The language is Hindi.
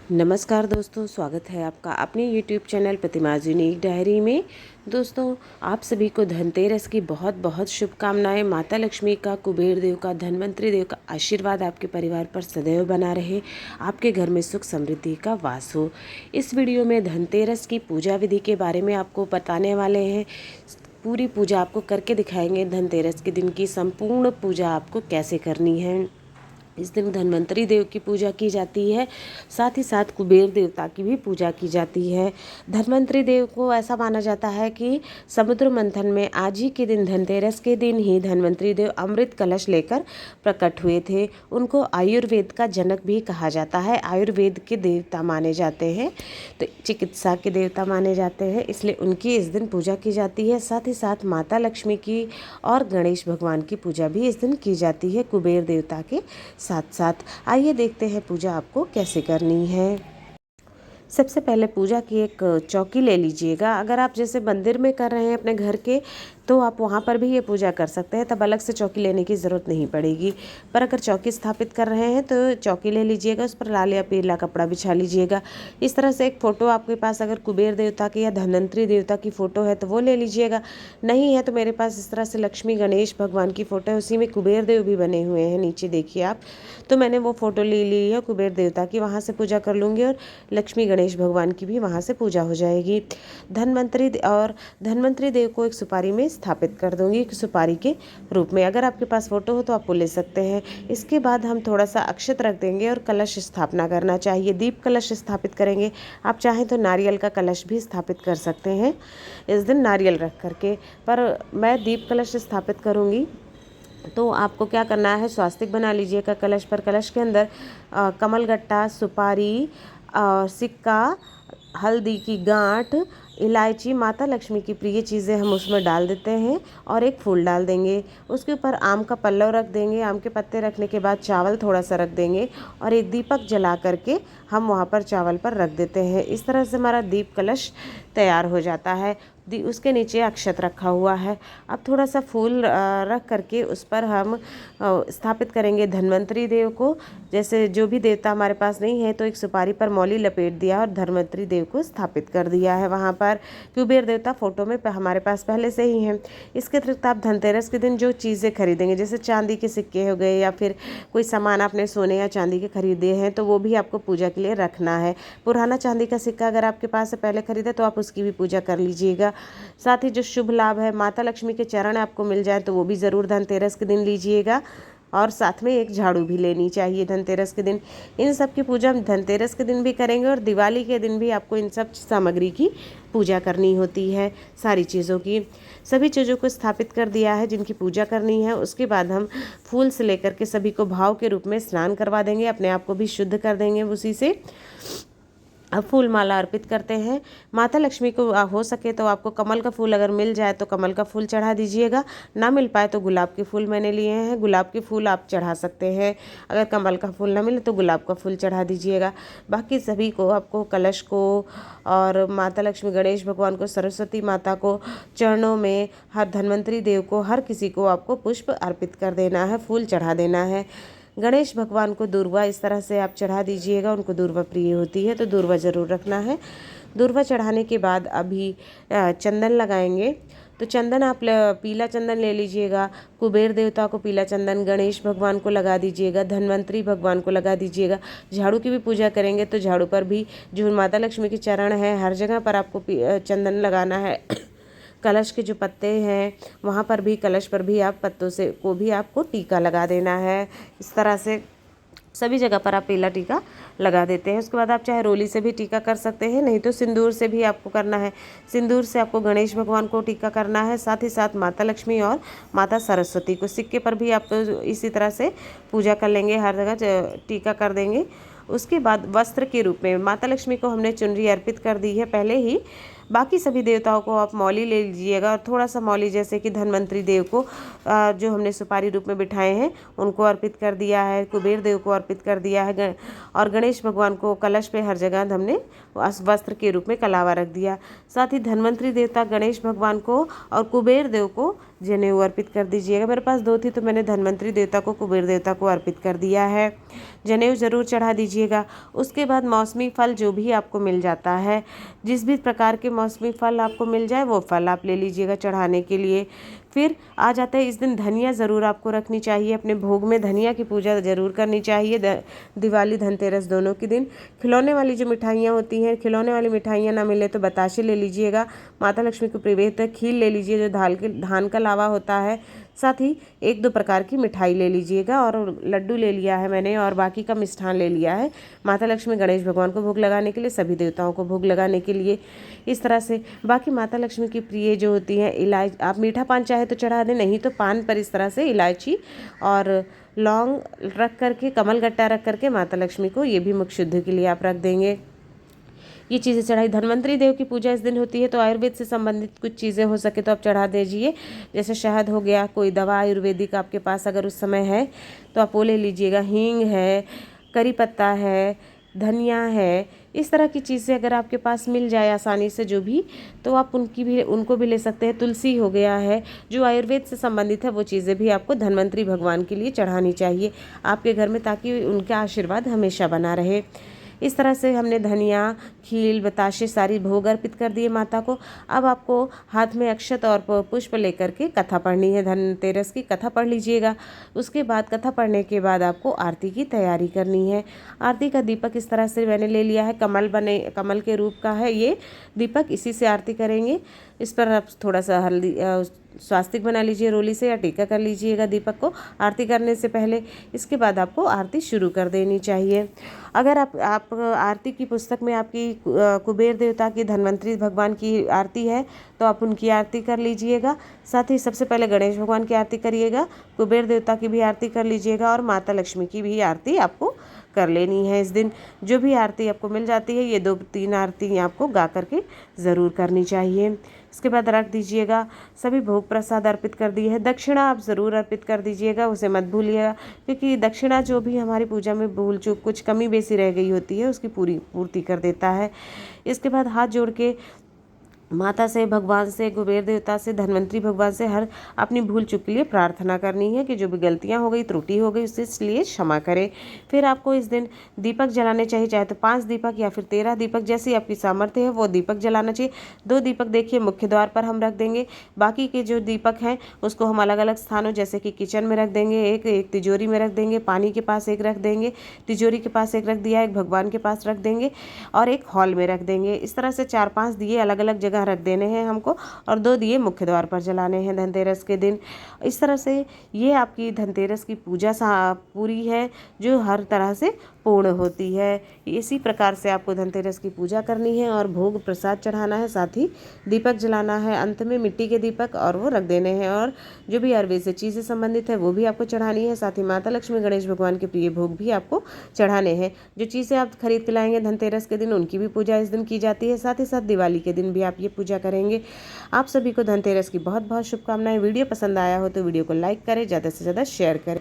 नमस्कार दोस्तों, स्वागत है आपका अपने YouTube चैनल प्रतिमाज यूनिक डायरी में। दोस्तों, आप सभी को धनतेरस की बहुत बहुत शुभकामनाएं। माता लक्ष्मी का, कुबेर देव का, धन्वंतरी देव का आशीर्वाद आपके परिवार पर सदैव बना रहे, आपके घर में सुख समृद्धि का वास हो। इस वीडियो में धनतेरस की पूजा विधि के बारे में आपको बताने वाले हैं। पूरी पूजा आपको करके दिखाएंगे। धनतेरस के दिन की संपूर्ण पूजा आपको कैसे करनी है। इस दिन धन्वंतरी देव की पूजा की जाती है, साथ ही साथ कुबेर देवता की भी पूजा की जाती है। धन्वंतरी देव को ऐसा माना जाता है कि समुद्र मंथन में आज ही के दिन, धनतेरस के दिन ही धन्वंतरी देव अमृत कलश लेकर प्रकट हुए थे। उनको आयुर्वेद का जनक भी कहा जाता है। आयुर्वेद के देवता माने जाते हैं, तो चिकित्सा के देवता माने जाते हैं, इसलिए उनकी इस दिन पूजा की जाती है। साथ ही साथ माता लक्ष्मी की और गणेश भगवान की पूजा भी इस दिन की जाती है, कुबेर देवता के साथ साथ। आइए देखते हैं पूजा आपको कैसे करनी है। सबसे पहले पूजा की एक चौकी ले लीजिएगा। अगर आप जैसे मंदिर में कर रहे हैं अपने घर के, तो आप वहाँ पर भी ये पूजा कर सकते हैं, तब अलग से चौकी लेने की ज़रूरत नहीं पड़ेगी। पर अगर चौकी स्थापित कर रहे हैं तो चौकी ले लीजिएगा, उस पर लाल या पीला कपड़ा बिछा लीजिएगा। इस तरह से एक फ़ोटो आपके पास अगर कुबेर देवता की या धन्वंतरी देवता की फ़ोटो है तो वो ले लीजिएगा। नहीं है तो मेरे पास इस तरह से लक्ष्मी गणेश भगवान की फ़ोटो है, उसी में कुबेर देव भी बने हुए हैं, नीचे देखिए आप। तो मैंने वो फ़ोटो ले ली है कुबेर देवता की, वहाँ से पूजा कर लूँगी और लक्ष्मी गणेश भगवान की भी वहाँ से पूजा हो जाएगी। धन्वंतरी देव को एक सुपारी में स्थापित कर दूंगी, एक सुपारी के रूप में। अगर आपके पास फोटो हो तो आप वो ले सकते हैं। इसके बाद हम थोड़ा सा अक्षत रख देंगे और कलश स्थापना करना चाहिए। दीप कलश स्थापित करेंगे। आप चाहें तो नारियल का कलश भी स्थापित कर सकते हैं इस दिन, नारियल रख करके। पर मैं दीप कलश स्थापित करूँगी। तो आपको क्या करना है, स्वास्तिक बना लीजिएगा कलश पर। कलश के अंदर कमलगट्टा, सुपारी, सिक्का, हल्दी की गांठ, इलायची, माता लक्ष्मी की प्रिय चीज़ें हम उसमें डाल देते हैं और एक फूल डाल देंगे। उसके ऊपर आम का पल्लव रख देंगे। आम के पत्ते रखने के बाद चावल थोड़ा सा रख देंगे और एक दीपक जला करके हम वहाँ पर चावल पर रख देते हैं। इस तरह से हमारा दीप कलश तैयार हो जाता है। उसके नीचे अक्षत रखा हुआ है। अब थोड़ा सा फूल रख करके उस पर हम स्थापित करेंगे धन्वंतरी देव को। जैसे जो भी देवता हमारे पास नहीं है तो एक सुपारी पर मौली लपेट दिया और धन्वंतरी देव को स्थापित कर दिया है वहाँ पर। कुबेर देवता फोटो में हमारे पास पहले से ही हैं। इसके अतिरिक्त आप धनतेरस के दिन जो चीज़ें खरीदेंगे, जैसे चांदी के सिक्के हो गए या फिर कोई सामान आपने सोने या चांदी के खरीदे हैं, तो वो भी आपको पूजा के लिए रखना है। पुराना चांदी का सिक्का अगर आपके पास से पहले खरीदे तो आप उसकी भी पूजा कर लीजिएगा। साथ ही जो शुभ लाभ है, माता लक्ष्मी के चरण आपको मिल जाए तो वो भी ज़रूर धनतेरस के दिन लीजिएगा। और साथ में एक झाड़ू भी लेनी चाहिए धनतेरस के दिन। इन सब की पूजा हम धनतेरस के दिन भी करेंगे और दिवाली के दिन भी आपको इन सब सामग्री की पूजा करनी होती है। सारी चीज़ों की, सभी चीज़ों को स्थापित कर दिया है जिनकी पूजा करनी है। उसके बाद हम फूल से लेकर के सभी को भाव के रूप में स्नान करवा देंगे, अपने आप को भी शुद्ध कर देंगे उसी से। अब फूल माला अर्पित करते हैं माता लक्ष्मी को। हो सके तो आपको कमल का फूल अगर मिल जाए तो कमल का फूल चढ़ा दीजिएगा, ना मिल पाए तो गुलाब के फूल मैंने लिए हैं, गुलाब के फूल आप चढ़ा सकते हैं। अगर कमल का फूल ना मिले तो गुलाब का फूल चढ़ा दीजिएगा। बाकी सभी को, आपको कलश को और माता लक्ष्मी, गणेश भगवान को, सरस्वती माता को, चरणों में, हर धन्वंतरी देव को, हर किसी को आपको पुष्प अर्पित कर देना है, फूल चढ़ा देना है। गणेश भगवान को दूर्वा इस तरह से आप चढ़ा दीजिएगा, उनको दूर्वा प्रिय होती है तो दूर्वा ज़रूर रखना है। दूर्वा चढ़ाने के बाद अभी चंदन लगाएंगे। तो चंदन आप पीला चंदन ले लीजिएगा। कुबेर देवता को पीला चंदन, गणेश भगवान को लगा दीजिएगा, धन्वंतरी भगवान को लगा दीजिएगा। झाड़ू की भी पूजा करेंगे तो झाड़ू पर भी, जो माता लक्ष्मी के चरण है, हर जगह पर आपको चंदन लगाना है। कलश के जो पत्ते हैं वहाँ पर भी, कलश पर भी आप पत्तों से को भी आपको टीका लगा देना है। इस तरह से सभी जगह पर आप पीला टीका लगा देते हैं। उसके बाद आप चाहे रोली से भी टीका कर सकते हैं, नहीं तो सिंदूर से भी आपको करना है। सिंदूर से आपको गणेश भगवान को टीका करना है, साथ ही साथ माता लक्ष्मी और माता सरस्वती को। सिक्के पर भी आप तो इसी तरह से पूजा कर लेंगे, हर जगह टीका कर देंगे। उसके बाद वस्त्र के रूप में माता लक्ष्मी को हमने चुनरी अर्पित कर दी है पहले ही। बाकी सभी देवताओं को आप मौली ले लीजिएगा और थोड़ा सा मौली, जैसे कि धन्वंतरी देव को जो हमने सुपारी रूप में बिठाए हैं उनको अर्पित कर दिया है, कुबेर देव को अर्पित कर दिया है, और गणेश भगवान को कलश पे हर जगह हमने वस्त्र के रूप में कलावा रख दिया। साथ ही धन्वंतरी देवता, गणेश भगवान को और कुबेर देव को जनेऊ अर्पित कर दीजिएगा। मेरे पास 2 थी तो मैंने धन्वंतरी देवता को, कुबेर देवता को अर्पित कर दिया है। जनेऊ ज़रूर चढ़ा दीजिएगा। उसके बाद मौसमी फल जो भी आपको मिल जाता है, जिस भी प्रकार के मौसमी फल आपको मिल जाए वो फल आप ले लीजिएगा चढ़ाने के लिए। फिर आ जाता है इस दिन धनिया ज़रूर आपको रखनी चाहिए, अपने भोग में धनिया की पूजा ज़रूर करनी चाहिए। दिवाली धनतेरस दोनों के दिन खिलौने वाली जो मिठाइयाँ होती हैं, खिलौने वाली मिठाइयाँ ना मिले तो बताशे ले लीजिएगा। माता लक्ष्मी को प्रिय खीर ले लीजिए जो धान का लावा होता है। साथ ही 1-2 प्रकार की मिठाई ले लीजिएगा और लड्डू ले लिया है मैंने और बाकी का मिष्ठान ले लिया है माता लक्ष्मी गणेश भगवान को भोग लगाने के लिए, सभी देवताओं को भोग लगाने के लिए। इस तरह से बाकी माता लक्ष्मी की प्रिय जो होती हैं इलायची, आप मीठा पान चाहे तो चढ़ा दें, नहीं तो पान पर इस तरह से इलायची और लौंग रख करके, कमल गट्टा रख करके माता लक्ष्मी को ये भी मुख शुद्धि के लिए आप रख देंगे। ये चीज़ें चढ़ाई। धन्वंतरी देव की पूजा इस दिन होती है तो आयुर्वेद से संबंधित कुछ चीज़ें हो सके तो आप चढ़ा दीजिए, जैसे शहद हो गया, कोई दवा आयुर्वेदिक आपके पास अगर उस समय है तो आप वो ले लीजिएगा। हींग है, करी पत्ता है, धनिया है, इस तरह की चीज़ें अगर आपके पास मिल जाए आसानी से जो भी, तो आप उनको भी ले सकते हैं। तुलसी हो गया है, जो आयुर्वेद से संबंधित है वो चीज़ें भी आपको धन्वंतरी भगवान के लिए चढ़ानी चाहिए आपके घर में, ताकि उनका आशीर्वाद हमेशा बना रहे। इस तरह से हमने धनिया, खील, बताशे सारी भोग अर्पित कर दिए माता को। अब आपको हाथ में अक्षत और पुष्प लेकर के कथा पढ़नी है, धनतेरस की कथा पढ़ लीजिएगा। उसके बाद कथा पढ़ने के बाद आपको आरती की तैयारी करनी है। आरती का दीपक इस तरह से मैंने ले लिया है, कमल के रूप का है ये दीपक, इसी से आरती करेंगे। इस पर आप थोड़ा सा हल्दी स्वास्तिक बना लीजिए रोली से या टीका कर लीजिएगा दीपक को आरती करने से पहले। इसके बाद आपको आरती शुरू कर देनी चाहिए। अगर आप आरती की पुस्तक में आपकी कुबेर देवता की, धन्वंतरी भगवान की आरती है तो आप उनकी आरती कर लीजिएगा। साथ ही सबसे पहले गणेश भगवान की आरती करिएगा, कुबेर देवता की भी आरती कर लीजिएगा और माता लक्ष्मी की भी आरती आपको कर लेनी है। इस दिन जो भी आरती आपको मिल जाती है, ये 2-3 आरती आपको गा करके ज़रूर करनी चाहिए। इसके बाद रख दीजिएगा। सभी भोग प्रसाद अर्पित कर दिए है। दक्षिणा आप ज़रूर अर्पित कर दीजिएगा, उसे मत भूलिएगा, क्योंकि दक्षिणा जो भी हमारी पूजा में भूल चूक कुछ कमी बेसी रह गई होती है उसकी पूर्ति कर देता है। इसके बाद हाथ जोड़ के माता से, भगवान से, कुबेर देवता से, धन्वंतरी भगवान से हर अपनी भूल चूक के लिए प्रार्थना करनी है कि जो भी गलतियां हो गई, त्रुटि हो गई, उसे इसलिए क्षमा करें। फिर आपको इस दिन दीपक जलाने चाहिए, चाहे तो 5 दीपक या फिर 13 दीपक, जैसी आपकी सामर्थ्य है वो दीपक जलाना चाहिए। 2 दीपक देखिए मुख्य द्वार पर हम रख देंगे, बाकी के जो दीपक हैं उसको हम अलग अलग स्थानों जैसे कि किचन में रख देंगे, एक तिजोरी में रख देंगे, पानी के पास एक रख देंगे, तिजोरी के पास एक रख दिया, एक भगवान के पास रख देंगे और एक हॉल में रख देंगे। इस तरह से 4-5 दिए अलग अलग जगह रख देने हैं हमको और 2 दिए मुख्य द्वार पर जलाने हैं धनतेरस के दिन। इस तरह से ये आपकी धनतेरस की पूजा पूरी है जो हर तरह से पूर्ण होती है। इसी प्रकार से आपको धनतेरस की पूजा करनी है और भोग प्रसाद चढ़ाना है, साथ ही दीपक जलाना है, अंत में मिट्टी के दीपक और वो रख देने हैं और जो भी आयुर्वेद से चीज़ें संबंधित है वो भी आपको चढ़ानी है। साथ ही माता लक्ष्मी गणेश भगवान के प्रिय भोग भी आपको चढ़ाने हैं। जो चीज़ें आप खरीद के लाएंगे धनतेरस के दिन उनकी भी पूजा इस दिन की जाती है। साथ ही साथ दिवाली के दिन भी आप ये पूजा करेंगे। आप सभी को धनतेरस की बहुत बहुत शुभकामनाएं। वीडियो पसंद आया हो तो वीडियो को लाइक करें, ज़्यादा से ज़्यादा शेयर करें।